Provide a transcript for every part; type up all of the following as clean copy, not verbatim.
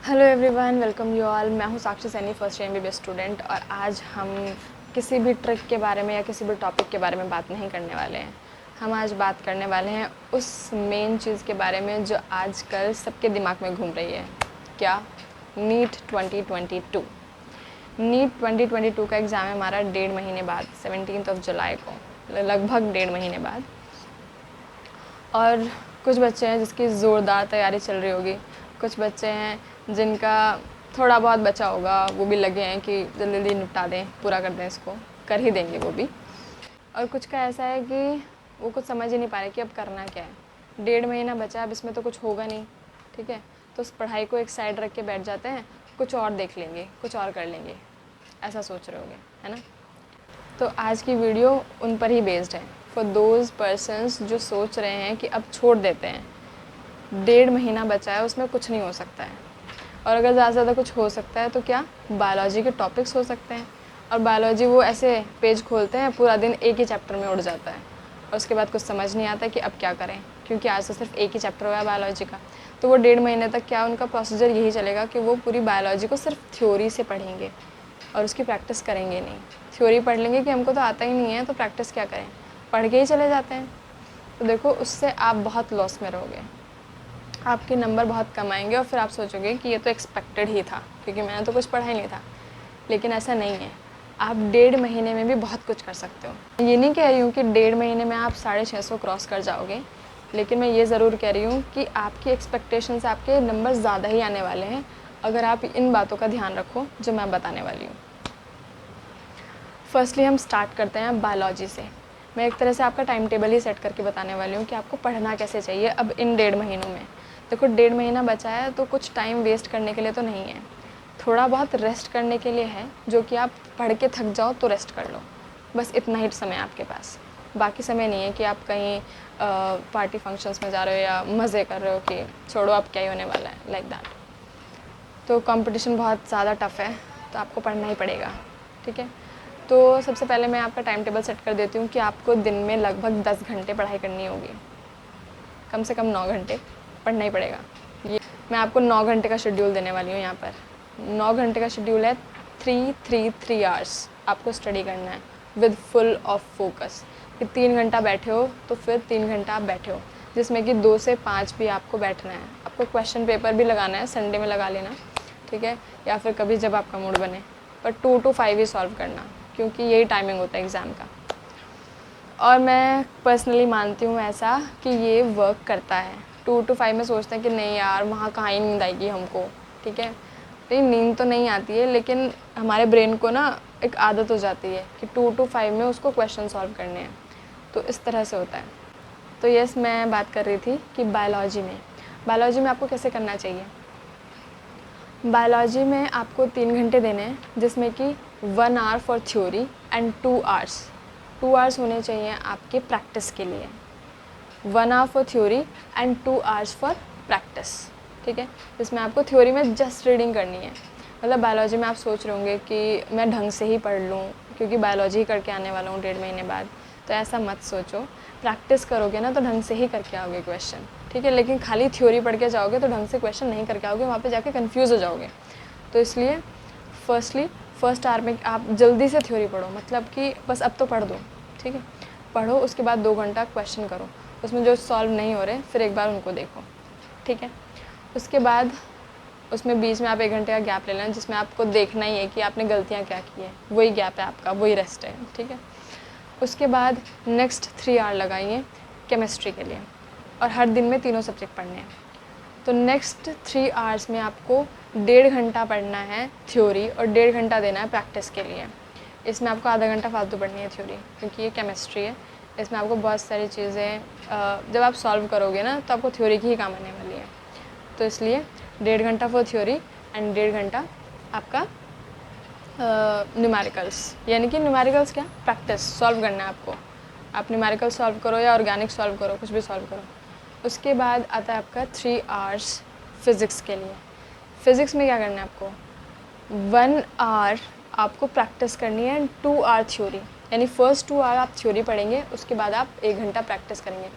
Hello everyone, welcome you all. मैं हूँ Sakshi Saini, first year MBBS student. और आज हम किसी भी ट्रिक के बारे में या किसी भी टॉपिक के बारे में बात नहीं करने वाले हैं। हम आज बात करने वाले हैं उस मेन चीज़ के बारे में जो आजकल सबके दिमाग में घूम रही है। क्या? नीट 2022। नीट 2022 का एग्ज़ाम है हमारा 1.5 महीने बाद, 17 जुलाई को, लगभग 1.5 महीने बाद। और कुछ बच्चे हैं जिसकी ज़ोरदार तैयारी चल रही होगी, कुछ बच्चे हैं जिनका थोड़ा बहुत बचा होगा, वो भी लगे हैं कि जल्दी जल्दी निपटा दें, पूरा कर दें, इसको कर ही देंगे वो भी। और कुछ का ऐसा है कि वो कुछ समझ ही नहीं पा रहे कि अब करना क्या है। 1.5 महीना बचा, अब इसमें तो कुछ होगा नहीं, ठीक है, तो उस पढ़ाई को एक साइड रख के बैठ जाते हैं, कुछ और देख लेंगे, कुछ और कर लेंगे, ऐसा सोच रहे होंगे, है ना। तो आज की वीडियो उन पर ही बेस्ड है, फॉर दोज पर्सन्स जो सोच रहे हैं कि अब छोड़ देते हैं, 1.5 महीना बचा है, उसमें कुछ नहीं हो सकता है। और अगर ज़्यादा से ज़्यादा कुछ हो सकता है तो क्या, बायोलॉजी के टॉपिक्स हो सकते हैं। और बायोलॉजी वो ऐसे पेज खोलते हैं, पूरा दिन एक ही चैप्टर में उड़ जाता है और उसके बाद कुछ समझ नहीं आता कि अब क्या करें, क्योंकि आज तो सिर्फ एक ही चैप्टर हुआ है बायोलॉजी का। तो वो 1.5 महीने तक क्या उनका प्रोसीजर यही चलेगा कि वो पूरी बायोलॉजी को सिर्फ थ्योरी से पढ़ेंगे और उसकी प्रैक्टिस करेंगे नहीं। थ्योरी पढ़ लेंगे कि हमको तो आता ही नहीं है, तो प्रैक्टिस क्या करें, पढ़ के ही चले जाते हैं। तो देखो, उससे आप बहुत लॉस में रहोगे, आपके नंबर बहुत कम आएंगे और फिर आप सोचोगे कि ये तो एक्सपेक्टेड ही था, क्योंकि मैंने तो कुछ पढ़ा ही नहीं था। लेकिन ऐसा नहीं है, आप 1.5 महीने में भी बहुत कुछ कर सकते हो। ये नहीं कह रही हूँ कि 1.5 महीने में आप 650 क्रॉस कर जाओगे, लेकिन मैं ये ज़रूर कह रही हूँ कि आपकी एक्सपेक्टेशन से आपके नंबर ज़्यादा ही आने वाले हैं, अगर आप इन बातों का ध्यान रखो जो मैं बताने वाली हूँ। फर्स्टली हम स्टार्ट करते हैं बायोलॉजी से। मैं एक तरह से आपका टाइम टेबल ही सेट करके बताने वाली हूँ कि आपको पढ़ना कैसे चाहिए अब इन 1.5 महीनों में। देखो, 1.5 महीना बचा है तो कुछ टाइम वेस्ट करने के लिए तो नहीं है, थोड़ा बहुत रेस्ट करने के लिए है, जो कि आप पढ़ के थक जाओ तो रेस्ट कर लो, बस इतना ही समय आपके पास। बाकी समय नहीं है कि आप कहीं पार्टी फंक्शंस में जा रहे हो या मज़े कर रहे हो कि छोड़ो अब क्या ही होने वाला है, लाइक दैट। तो कंपटीशन बहुत ज़्यादा टफ़ है, तो आपको पढ़ना ही पड़ेगा, ठीक है। तो सबसे पहले मैं आपका टाइम टेबल सेट कर देती हूँ कि आपको दिन में लगभग 10 घंटे पढ़ाई करनी होगी, कम से कम 9 घंटे पढ़ना ही पड़ेगा। ये मैं आपको 9 घंटे का शेड्यूल देने वाली हूँ। यहाँ पर 9 घंटे का शेड्यूल है, 3 आवर्स आपको स्टडी करना है विद फुल ऑफ फोकस। कि 3 घंटा बैठे हो तो फिर 3 घंटा आप बैठे हो, जिसमें कि 2 से 5 भी आपको बैठना है। आपको क्वेश्चन पेपर भी लगाना है, संडे में लगा लेना, ठीक है, या फिर कभी जब आपका मूड बने, पर 2 to 5 ही सॉल्व करना, क्योंकि यही टाइमिंग होता है एग्ज़ाम का। और मैं पर्सनली मानती हूँ ऐसा कि ये वर्क करता है। 2 to 5 में सोचते हैं कि नहीं यार, वहाँ कहाँ ही नींद आएगी हमको, ठीक है। नहीं, नींद तो नहीं आती है, लेकिन हमारे ब्रेन को ना एक आदत हो जाती है कि 2 to 5 में उसको क्वेश्चन सॉल्व करने हैं, तो इस तरह से होता है। तो यस, मैं बात कर रही थी कि बायोलॉजी में आपको कैसे करना चाहिए। बायोलॉजी में आपको 3 घंटे देने हैं, जिसमें कि 1 hour for theory and 2 hours होने चाहिए आपके प्रैक्टिस के लिए। 1 hour for theory and 2 hours for practice, ठीक है। जिसमें आपको थ्योरी में जस्ट रीडिंग करनी है। मतलब बायोलॉजी में आप सोच रहे होंगे कि मैं ढंग से ही पढ़ लूँ, क्योंकि बायोलॉजी करके आने वाला हूँ 1.5 महीने बाद, तो ऐसा मत सोचो। प्रैक्टिस करोगे ना तो ढंग से ही करके आओगे क्वेश्चन, ठीक है। लेकिन खाली थ्योरी पढ़ के जाओगे तो ढंग से क्वेश्चन नहीं करके आओगे, वहाँ पे जाके कंफ्यूज हो जाओगे। तो इसलिए फर्स्ट आवर में आप जल्दी से थ्योरी पढ़ो, मतलब कि बस अब तो पढ़ दो, ठीक है। पढ़ो, उसके बाद 2 घंटा क्वेश्चन करो, उसमें जो सॉल्व नहीं हो रहे फिर एक बार उनको देखो, ठीक है। उसके बाद उसमें बीच में आप 1 घंटे का गैप ले लेना, जिसमें आपको देखना ही है कि आपने गलतियाँ क्या की है, वही गैप है आपका, वही रेस्ट है, ठीक है। उसके बाद नेक्स्ट 3 आवर लगाइए केमिस्ट्री के लिए, और हर दिन में तीनों सब्जेक्ट पढ़ने हैं। तो नेक्स्ट 3 आवर्स में आपको 1.5 घंटा पढ़ना है थ्योरी और 1.5 घंटा देना है प्रैक्टिस के लिए। इसमें आपको आधा घंटा फालतू पढ़नी है थ्योरी, क्योंकि ये केमिस्ट्री है, इसमें आपको बहुत सारी चीज़ें जब आप सॉल्व करोगे ना तो आपको थ्योरी की ही काम आने वाली है। तो इसलिए 1.5 घंटा फॉर थ्योरी एंड 1.5 घंटा आपका न्यूमेरिकल्स, यानी कि न्यूमेरिकल्स क्या, प्रैक्टिस, सॉल्व करना है आपको। आप न्यूमेरिकल सॉल्व करो या ऑर्गेनिक सॉल्व करो, कुछ भी सॉल्व करो। उसके बाद आता है आपका 3 आवर्स फिज़िक्स के लिए। फ़िज़िक्स में क्या करना है आपको, 1 आवर आपको प्रैक्टिस करनी है एंड 2 आवर थ्योरी, यानी फर्स्ट 2 आवर आप थ्योरी पढ़ेंगे, उसके बाद आप 1 घंटा प्रैक्टिस करेंगे।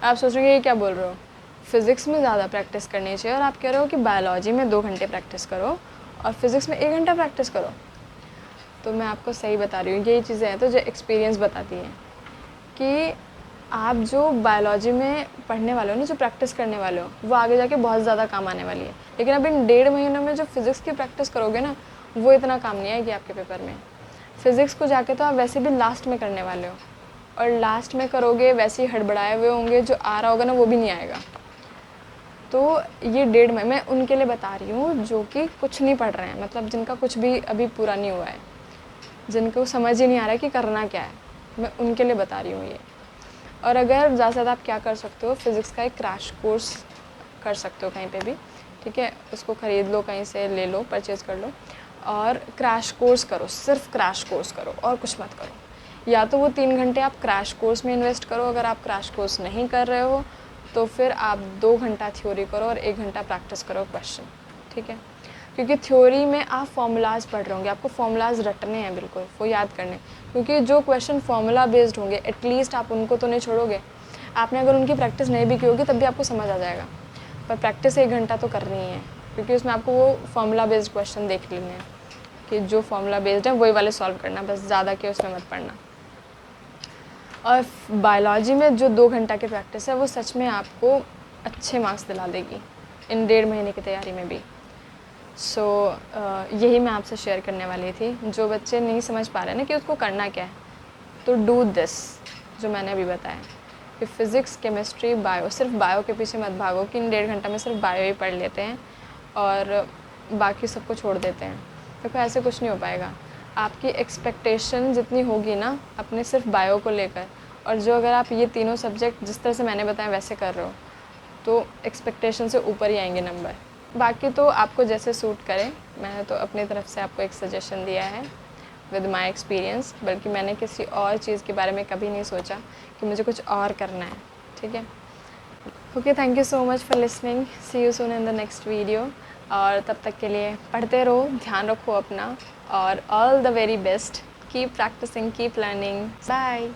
आप सोच रहे हैं ये क्या बोल रहे हो, फ़िज़िक्स में ज़्यादा प्रैक्टिस करनी चाहिए और आप कह रहे हो कि बायोलॉजी में 2 घंटे प्रैक्टिस करो और फिज़िक्स में 1 घंटा प्रैक्टिस करो। तो मैं आपको सही बता रही हूँ, यही चीज़ें हैं तो जो एक्सपीरियंस बताती हैं कि आप जो बायोलॉजी में पढ़ने वाले हो ना, जो प्रैक्टिस करने वाले हो, वो आगे जाके बहुत ज़्यादा काम आने वाली है। लेकिन अब इन 1.5 महीनों में जो फिज़िक्स की प्रैक्टिस करोगे ना, वो इतना काम नहीं आएगी आपके पेपर में। फ़िज़िक्स को जाके तो आप वैसे भी लास्ट में करने वाले हो और लास्ट में करोगे वैसे ही हड़बड़ाए हुए होंगे, जो आ रहा होगा ना वो भी नहीं आएगा। तो ये 1.5 महीने मैं उनके लिए बता रही हूँ जो कि कुछ नहीं पढ़ रहे हैं, मतलब जिनका कुछ भी अभी पूरा नहीं हुआ है, जिनको समझ ही नहीं आ रहा है कि करना क्या है, मैं उनके लिए बता रही हूँ ये। और अगर ज़्यादा से ज़्यादा आप क्या कर सकते हो, फ़िज़िक्स का एक क्रैश कोर्स कर सकते हो कहीं पे भी, ठीक है। उसको ख़रीद लो, कहीं से ले लो, परचेज़ कर लो और क्रैश कोर्स करो, सिर्फ क्रैश कोर्स करो और कुछ मत करो। या तो वो 3 घंटे आप क्रैश कोर्स में इन्वेस्ट करो, अगर आप क्रैश कोर्स नहीं कर रहे हो तो फिर आप 2 घंटा थ्योरी करो और 1 घंटा प्रैक्टिस करो क्वेश्चन, ठीक है। क्योंकि थ्योरी में आप फॉर्मूलाज पढ़ रहे होंगे, आपको फॉर्मूलाज रटने हैं, बिल्कुल वो याद करने। क्योंकि जो क्वेश्चन फॉर्मूला बेस्ड होंगे एटलीस्ट आप उनको तो नहीं छोड़ोगे। आपने अगर उनकी प्रैक्टिस नहीं भी की होगी तब भी आपको समझ आ जाएगा, पर प्रैक्टिस 1 घंटा तो करनी ही है, क्योंकि उसमें आपको वो फॉर्मूला बेस्ड क्वेश्चन देख लेने हैं कि जो फॉर्मूला बेस्ड है वही वाले सॉल्व करना, बस ज़्यादा के उसमें मत पढ़ना। और बायोलॉजी में जो 2 घंटा की प्रैक्टिस है वो सच में आपको अच्छे मार्क्स दिला देगी इन 1.5 महीने की तैयारी में भी। सो यही मैं आपसे शेयर करने वाली थी। जो बच्चे नहीं समझ पा रहे ना कि उसको करना क्या है, तो डू दिस जो मैंने अभी बताया कि फ़िज़िक्स, केमिस्ट्री, बायो, सिर्फ बायो के पीछे मत भागो कि इन 1.5 घंटा में सिर्फ बायो ही पढ़ लेते हैं और बाकी सबको छोड़ देते हैं। देखो ऐसे कुछ नहीं हो पाएगा। आपकी एक्सपेक्टेशन जितनी होगी ना अपने सिर्फ बायो को लेकर, और जो अगर आप ये तीनों सब्जेक्ट जिस तरह से मैंने बताया वैसे कर रहे हो, तो एक्सपेक्टेशन से ऊपर ही आएंगे नंबर। बाकी तो आपको जैसे सूट करे, मैंने तो अपनी तरफ से आपको एक सजेशन दिया है विद माई एक्सपीरियंस, बल्कि मैंने किसी और चीज़ के बारे में कभी नहीं सोचा कि मुझे कुछ और करना है, ठीक है। Okay, thank you so much for listening, see you soon in the next video. और तब तक के लिए पढ़ते रहो, ध्यान रखो अपना और all the very best, keep practising, keep learning, bye.